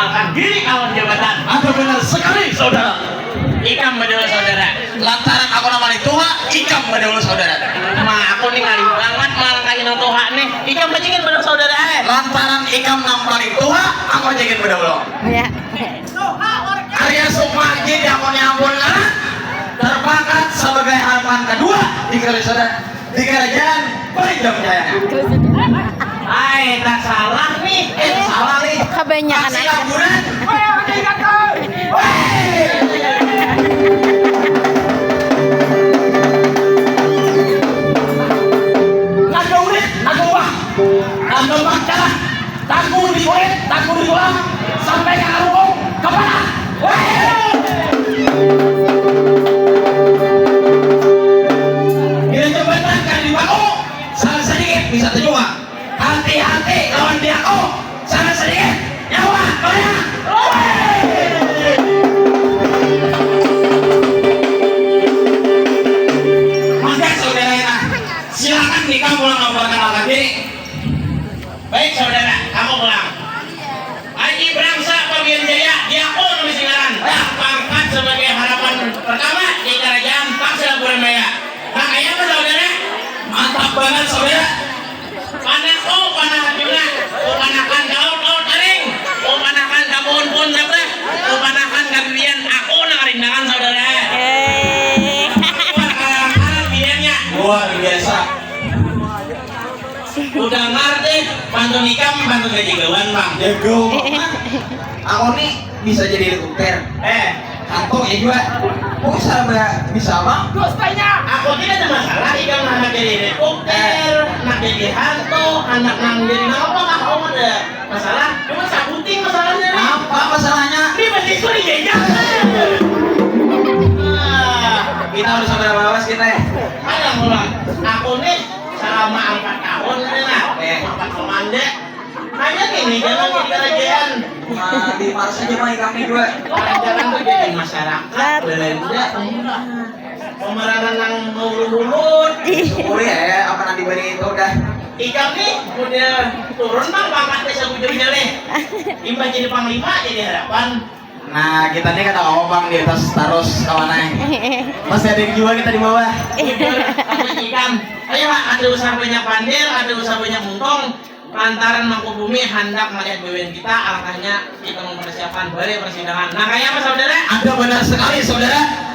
mengenalkan diri kawan jabatan. Ada benar sekali saudara. Ikam bedul saudara. Lantaran aku namanya Tuha, ikam bedul saudara. Aku nih kali banget malah kain Tuha nih. Ikam bajingin bedul saudara. Lantaran ikam namanya Tuha, aku ajakin bedul. Ya. Arya Sumarji diakoni ampun terpangkat sebagai harapan kedua di kerajaan Pajang Jaya. Hai, tak salah nih. Salah nih. Kebanyakan Kasih aja. lampuran. Tanggung di kulit, tanggung di tulang, sampai ke arung, kemana? Bila jembatan kan dibangun, salah sedikit bisa terjual. Hati-hati lawan dia salah sedikit nyawa banyak. Maka saudara, silakan nikah pulang memperkenalkan diri. Baik saudara, kamu pulang. Haji Brangsa Pabian Jaya, diakon Misingaran. Pangkat sebagai harapan pertama di kerajaan Paksela Burenmaya. Nah, kayak apa saudara? Mantap banget saudara. Panah hajuna, panakan daun taring, panakan kabuhun pun sabra, panakan kabibian aku nangarindangan saudara. Kalang-kalang biayanya. Luar biasa. Udah ngerti, bantu nikam, bantu gaji gawan bang. Jago. Aku nih bisa jadi helikopter. Kantung ya juga. Kok bisa bang? Aku tidak ada masalah, ikam nak jadi helikopter, nak jadi hantu, anak nang jadi apa nggak kau ada masalah. Cuma sabuting masalahnya nih. Apa masalahnya? Ini masih sulit jejak. Kita harus saudara bawas kita ya. Ayo pulang. Aku nih selama 4 tahun nih nah, 4 komanda. Hanya gini, jangan jadi kerajaan. Di Mars aja mah kami juga. Kerajaan tuh jadi masyarakat, belanja. Pemerangan yang ngulur-ngulur. Oh ya, apa nanti bari itu udah. Ikam nih udah turun bang pangkatnya sebujurnya nih. Imba jadi panglima jadi harapan. Nah, kita nih kata obang di atas terus kawannya. Masih ada yang juga kita di bawah. Bujur, ikam. Ayo pak, ada usaha banyak pandir, ada usaha banyak muntong. Lantaran Mangku Bumi hendak melihat BWN kita, alangkahnya kita mempersiapkan balai persidangan. Nah, kayak apa saudara? Ada benar sekali saudara.